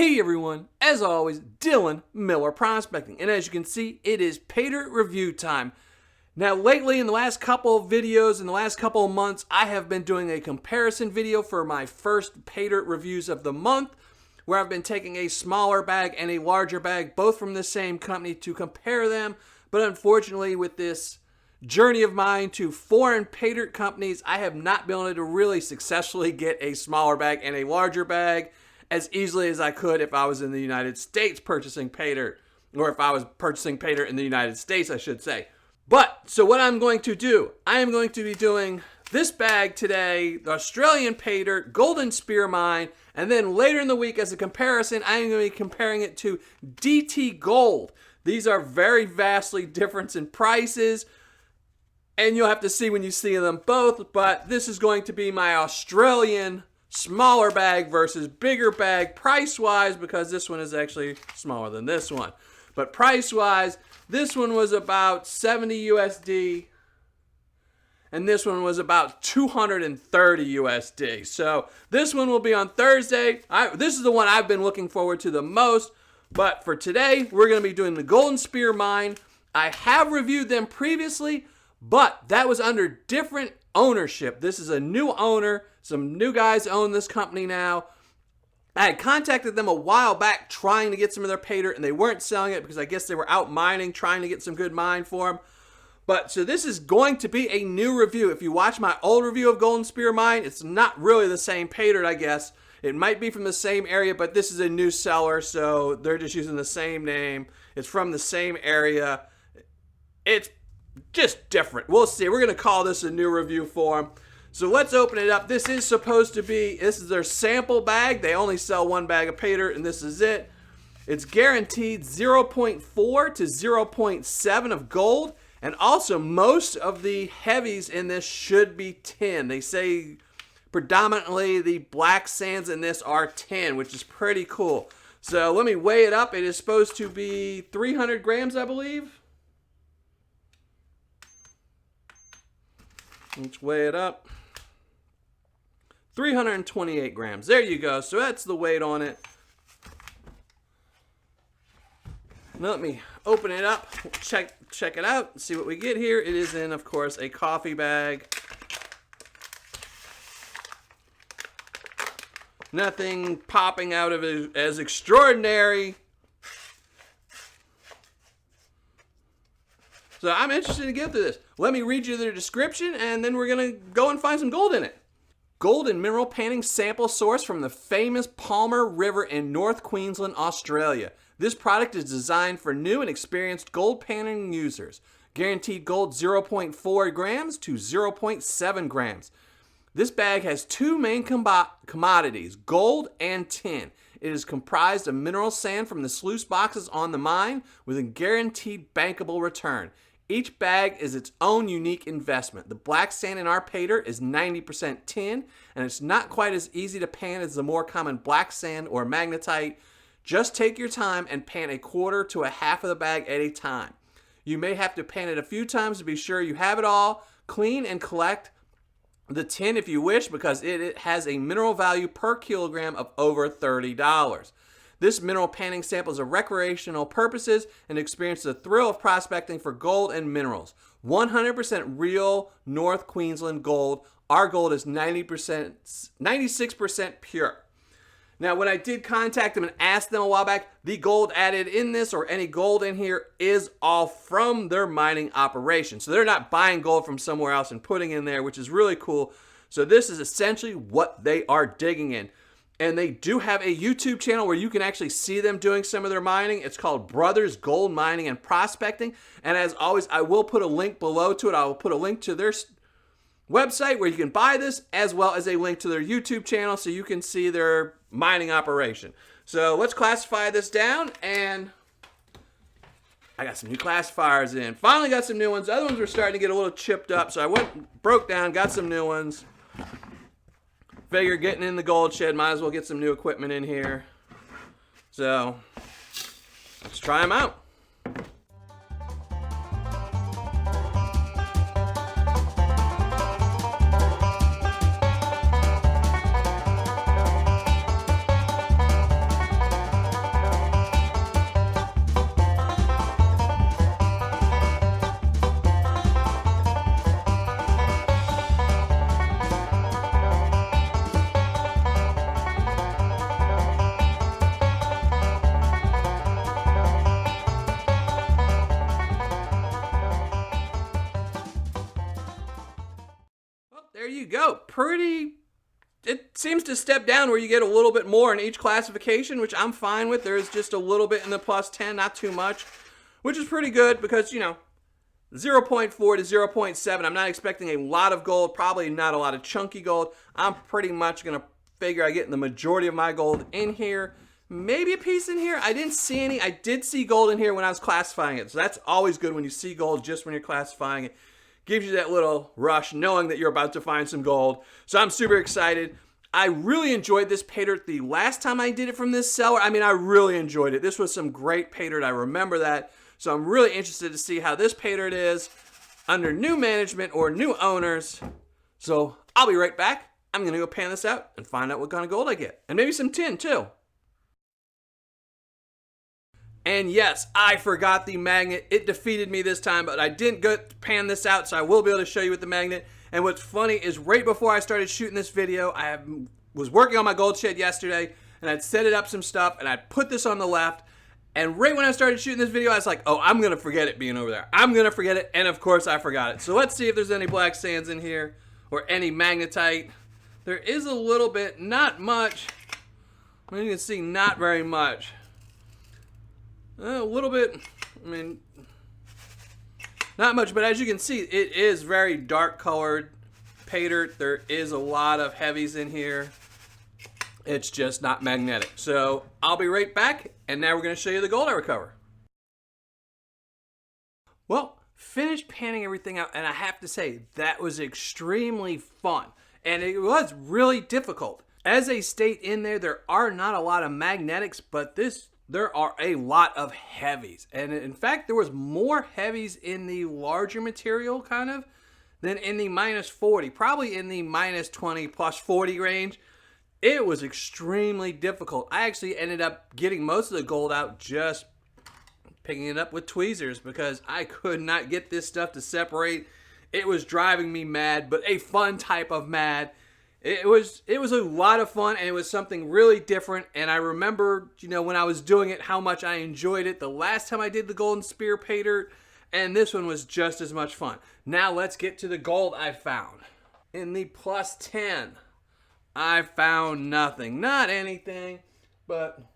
Hey everyone, as always, Dylan Miller Prospecting, and as you can see, it is Paydirt review time. Now lately, in the last couple of videos, in the last couple of months, I have been doing a comparison video for my first Paydirt reviews of the month, where I've been taking a smaller bag and a larger bag, both from the same company, to compare them. But unfortunately, with this journey of mine to foreign Paydirt companies, I have not been able to really successfully get a smaller bag and a larger bag as easily as I could if I was in the United States purchasing Paydirt, or if I was purchasing Paydirt in the United States, I should say. So what I'm going to do, I am going to be doing this bag today, the Australian Paydirt Golden Spear Mine, and then later in the week as a comparison, I am going to be comparing it to DT Gold. These are very vastly different in prices, and you'll have to see when you see them both, but this is going to be my Australian smaller bag versus bigger bag price-wise, because this one is actually smaller than this one. But price-wise, this one was about 70 USD, and this one was about 230 USD. So this one will be on Thursday. This is the one I've been looking forward to the most, but for today, we're going to be doing the Golden Spear Mine. I have reviewed them previously, but that was under different ownership. This is a new owner. Some new guys own this company now. I had contacted them a while back trying to get some of their Paydirt, and they weren't selling it because I guess they were out mining, trying to get some good mine for them. But so this is going to be a new review. If you watch my old review of Golden Spear Mine, it's not really the same Paydirt, I guess. It might be from the same area, but this is a new seller, so they're just using the same name. It's from the same area. It's just different. We'll see. We're going to call this a new review for them. So let's open it up. This is supposed to be, this is their sample bag. They only sell one bag of Paydirt, and this is it. It's guaranteed 0.4 to 0.7 of gold, and also most of the heavies in this should be tin. They say predominantly the black sands in this are tin, which is pretty cool. So let me weigh it up. It is supposed to be 300 grams, I believe. Let's weigh it up. 328 grams. There you go. So that's the weight on it. Now let me open it up, check it out, and see what we get here. It is in, of course, a coffee bag. Nothing popping out of it as extraordinary. So I'm interested to get through this. Let me read you the description, and then we're going to go and find some gold in it. Gold and mineral panning sample source from the famous Palmer River in North Queensland, Australia. This product is designed for new and experienced gold panning users. Guaranteed gold 0.4 grams to 0.7 grams. This bag has two main commodities, gold and tin. It is comprised of mineral sand from the sluice boxes on the mine with a guaranteed bankable return. Each bag is its own unique investment. The black sand in our Paydirt is 90% tin, and it's not quite as easy to pan as the more common black sand or magnetite. Just take your time and pan a quarter to a half of the bag at a time. You may have to pan it a few times to be sure you have it all. Clean and collect the tin if you wish, because it has a mineral value per kilogram of over $30. This mineral panning sample is for recreational purposes and experience the thrill of prospecting for gold and minerals. 100% real North Queensland gold. Our gold is 96% pure. Now, when I did contact them and ask them a while back, the gold added in this or any gold in here is all from their mining operation. So they're not buying gold from somewhere else and putting in there, which is really cool. So this is essentially what they are digging in. And they do have a YouTube channel where you can actually see them doing some of their mining. It's called Brothers Gold Mining and Prospecting. And as always, I will put a link below to it. I will put a link to their website where you can buy this, as well as a link to their YouTube channel so you can see their mining operation. So let's classify this down, and I got some new classifiers in. Finally got some new ones. The other ones were starting to get a little chipped up, so I broke down, got some new ones. Figure getting in the gold shed, might as well get some new equipment in here. So let's try them out. pretty, it seems to step down where you get a little bit more in each classification, which I'm fine with. There's just a little bit in the plus 10, not too much, which is pretty good because, you know, 0.4 to 0.7, I'm not expecting a lot of gold, probably not a lot of chunky gold. I'm pretty much going to figure I get the majority of my gold in here. Maybe a piece in here. I didn't see any. I did see gold in here when I was classifying it. So that's always good when you see gold just when you're classifying it. Gives you that little rush knowing that you're about to find some gold. So I'm super excited. I really enjoyed this Paydirt the last time I did it from this seller. I mean, I really enjoyed it. This was some great Paydirt. I remember that. So I'm really interested to see how this Paydirt is under new management or new owners. So I'll be right back. I'm going to go pan this out and find out what kind of gold I get. And maybe some tin too. And yes, I forgot the magnet. It defeated me this time, but I didn't go pan this out, so I will be able to show you with the magnet. And what's funny is right before I started shooting this video, was working on my gold shed yesterday, and I'd set it up some stuff, and I'd put this on the left. And right when I started shooting this video, I was like, oh, I'm going to forget it being over there. I'm going to forget it, and of course I forgot it. So let's see if there's any black sands in here or any magnetite. There is a little bit, not much. I mean, you can see not very much. A little bit, I mean, not much, but as you can see, it is very dark colored Paydirt. There is a lot of heavies in here. It's just not magnetic. So I'll be right back, and now we're going to show you the gold I recover. Well, finished panning everything out, and I have to say, that was extremely fun, and it was really difficult. As they state in there, there are not a lot of magnetics, but there are a lot of heavies. And in fact, there was more heavies in the larger material kind of than in the minus 40, probably in the minus 20 plus 40 range. It was extremely difficult. I actually ended up getting most of the gold out just picking it up with tweezers because I could not get this stuff to separate. It was driving me mad, but a fun type of mad. It was a lot of fun, and it was something really different. And I remember, you know, when I was doing it, how much I enjoyed it the last time I did the Golden Spear Paydirt, and this one was just as much fun. Now let's get to the gold I found. In the plus 10, I found nothing. Not anything, but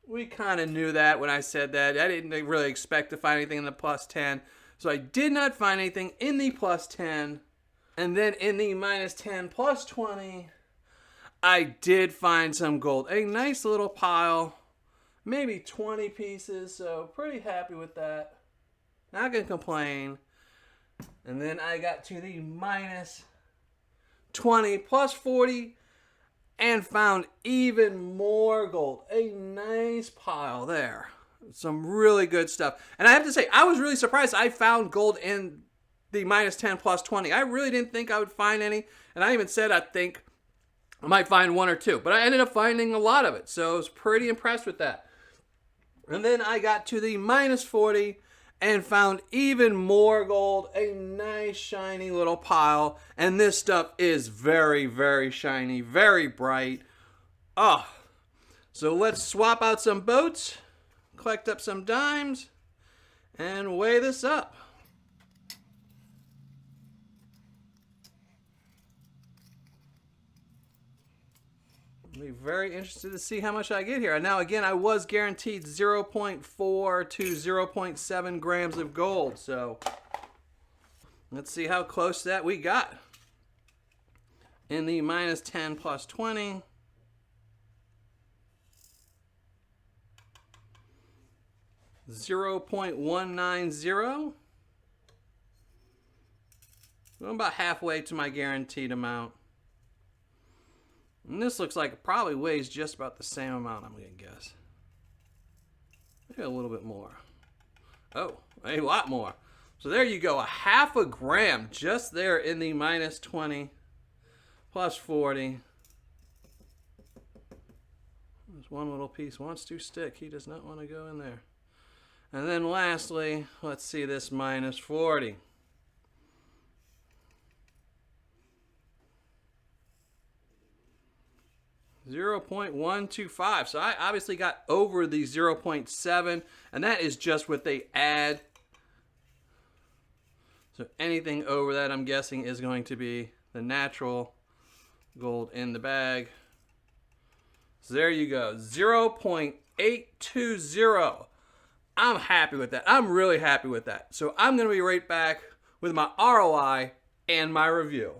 we kind of knew that when I said that. I didn't really expect to find anything in the plus 10, so I did not find anything in the plus 10. And then in the minus 10 plus 20, I did find some gold. A nice little pile, maybe 20 pieces, so pretty happy with that. Not gonna complain. And then I got to the minus 20 plus 40 and found even more gold. A nice pile there. Some really good stuff. And I have to say, I was really surprised I found gold in the minus 10 plus 20. I really didn't think I would find any. And I even said I think I might find one or two. But I ended up finding a lot of it. So I was pretty impressed with that. And then I got to the minus 40 and found even more gold. A nice shiny little pile. And this stuff is very, very shiny. Very bright. Oh. So let's swap out some boats. Collect up some dimes. And weigh this up. I'll be very interested to see how much I get here. Now, again, I was guaranteed 0.4 to 0.7 grams of gold. So let's see how close that we got. In the minus 10 plus 20. $0.190. I'm about halfway to my guaranteed amount. And this looks like it probably weighs just about the same amount, I'm going to guess. Maybe a little bit more. Oh, a lot more. So there you go, a half a gram just there in the minus 20 plus 40. There's one little piece wants to stick. He does not want to go in there. And then lastly, let's see this minus 40. 0.125. So I obviously got over the 0.7, and that is just what they add. So anything over that, I'm guessing, is going to be the natural Gold in the bag. So there you go, 0.820. I'm happy with that. I'm really happy with that. So I'm going to be right back with my ROI and my review.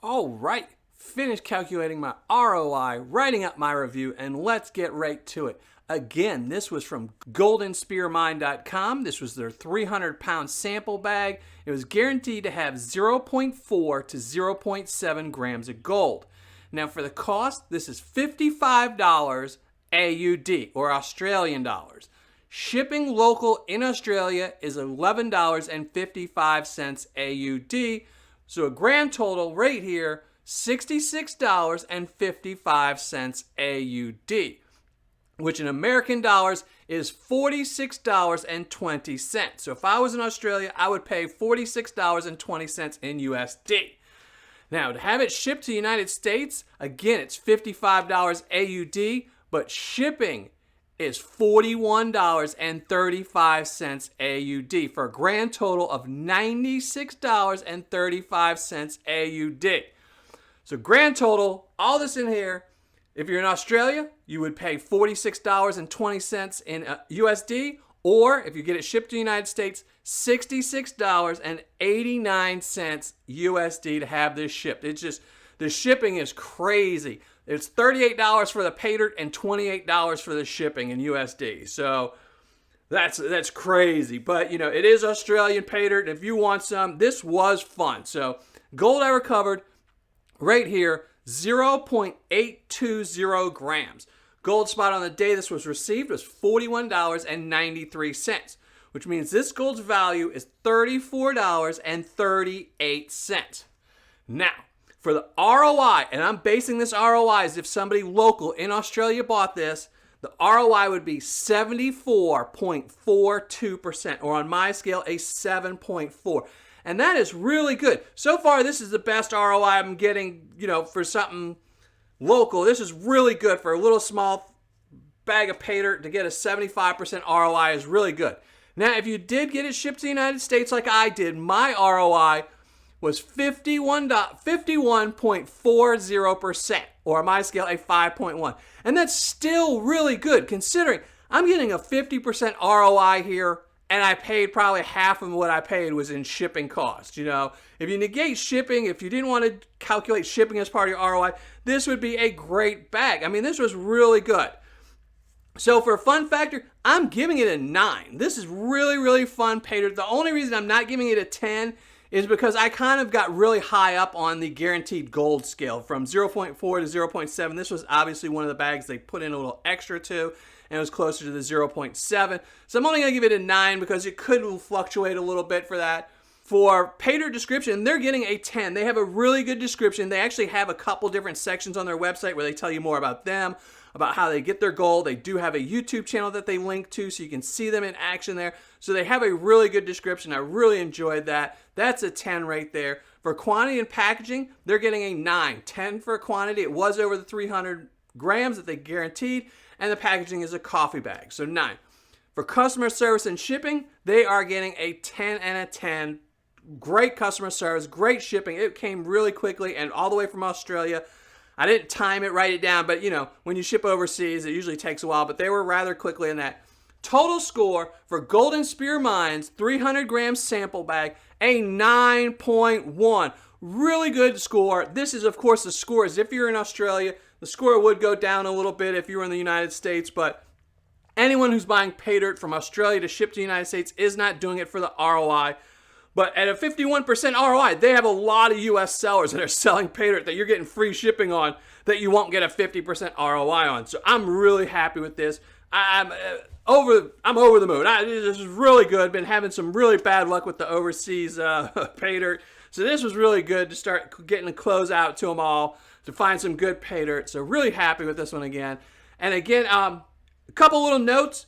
All right, finished calculating my ROI, writing up my review, and let's get right to it. Again, this was from goldandSpearMine.com. This was their 300-pound sample bag. It was guaranteed to have 0.4 to 0.7 grams of gold. Now for the cost, this is $55 AUD, or Australian dollars. Shipping local in Australia is $11.55 AUD. So a grand total right here, $66.55 AUD, which in American dollars is $46.20. So if I was in Australia, I would pay $46.20 in USD. Now, to have it shipped to the United States, again, it's $55 AUD, but shipping is $41.35 AUD for a grand total of $96.35 AUD. So grand total, all this in here, if you're in Australia, you would pay $46.20 in USD, or if you get it shipped to the United States, $66.89 USD to have this shipped. It's just, the shipping is crazy. It's $38 for the Paydirt and $28 for the shipping in USD. So that's crazy. But, you know, it is Australian Paydirt. If you want some, this was fun. So gold I recovered right here, 0.820 grams. Gold spot on the day this was received was $41.93, which means this gold's value is $34.38. Now, for the ROI, and I'm basing this ROI as if somebody local in Australia bought this, the ROI would be 74.42%, or on my scale, a 7.4. And that is really good. So far, this is the best ROI I'm getting, you know, for something local. This is really good for a little small bag of Paydirt. To get a 75% ROI is really good. Now, if you did get it shipped to the United States like I did, my ROI was 51.40%, or on my scale, a 5.1. And that's still really good, considering I'm getting a 50% ROI here, and I paid probably half of what I paid was in shipping costs. You know, if you negate shipping, if you didn't want to calculate shipping as part of your ROI, this would be a great bag. I mean, this was really good. So for a fun factor, I'm giving it a 9. This is really, really fun Paydirt. The only reason I'm not giving it a 10 is because I kind of got really high up on the guaranteed gold scale from 0.4 to 0.7. This was obviously one of the bags they put in a little extra to, and it was closer to the 0.7. So I'm only going to give it a 9 because it could fluctuate a little bit for that. For Paydirt description, they're getting a 10. They have a really good description. They actually have a couple different sections on their website where they tell you more about them, about how they get their gold. They do have a YouTube channel that they link to, so you can see them in action there. So they have a really good description. I really enjoyed that. That's a 10 right there. For quantity and packaging, they're getting a 9. 10 for quantity. It was over the 300 grams that they guaranteed, and the packaging is a coffee bag, so 9. For customer service and shipping, they are getting a 10 and a 10. Great customer service, great shipping. It came really quickly and all the way from Australia. I didn't time it, write it down, but you know, when you ship overseas, it usually takes a while, but they were rather quickly in that. Total score for Golden Spear Mine's 300 gram sample bag, a 9.1. Really good score. This is, of course, the score as if you're in Australia. The score would go down a little bit if you were in the United States, but anyone who's buying Paydirt from Australia to ship to the United States is not doing it for the ROI. But at a 51% ROI, they have a lot of U.S. sellers that are selling Paydirt that you're getting free shipping on that you won't get a 50% ROI on. So I'm really happy with this. I'm over the moon. This is really good. Been having some really bad luck with the overseas Paydirt. So this was really good to start getting a close out to them all, to find some good Paydirt. So really happy with this one again. And again, a couple little notes.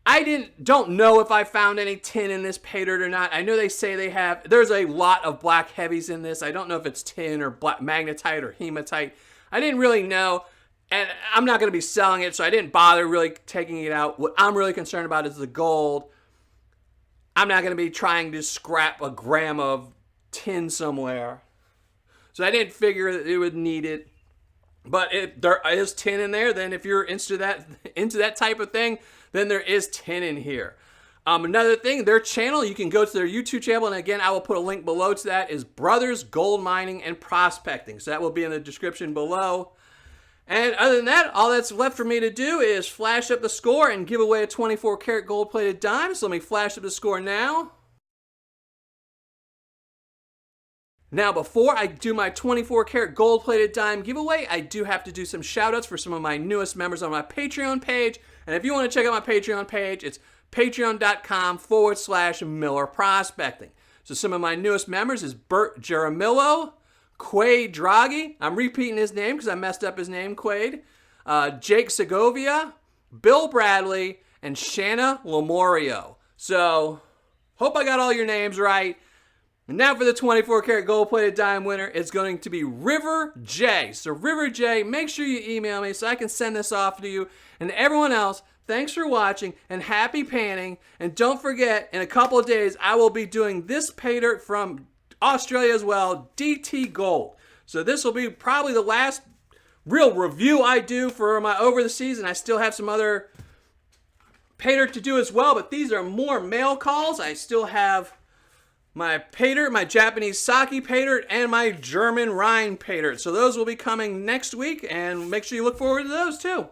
I don't know if I found any tin in this Paydirt or not. I know they say they have. There's a lot of black heavies in this. I don't know if it's tin or black magnetite or hematite. I didn't really know, and I'm not going to be selling it, so I didn't bother really taking it out. What I'm really concerned about is the gold. I'm not going to be trying to scrap a gram of tin somewhere. So I didn't figure that it would need it. But if there is tin in there, then if you're into that type of thing, then there is tin in here. Another thing, their channel, you can go to their YouTube channel, and again, I will put a link below to that, is Brothers Gold Mining and Prospecting. So that will be in the description below. And other than that, all that's left for me to do is flash up the score and give away a 24 karat gold-plated dime. So let me flash up the score now. Now, before I do my 24 karat gold-plated dime giveaway, I do have to do some shout-outs for some of my newest members on my Patreon page. And if you want to check out my Patreon page, it's patreon.com/Miller Prospecting. So some of my newest members is Bert Jaramillo, Quade Draghi. I'm repeating his name because I messed up his name, Quade. Jake Segovia, Bill Bradley, and Shanna Lamorio. So, hope I got all your names right. And now for the 24 karat gold-plated dime winner, it's going to be River J. So River J, make sure you email me so I can send this off to you. And everyone else, thanks for watching and happy panning. And don't forget, in a couple of days, I will be doing this Paydirt from Australia as well, DT Gold. So this will be probably the last real review I do for my over the season. I still have some other Paydirt to do as well, but these are more mail calls. I still have my Paydirt, my Japanese Sake Paydirt, and my German Rhine Paydirt. So those will be coming next week, and make sure you look forward to those too.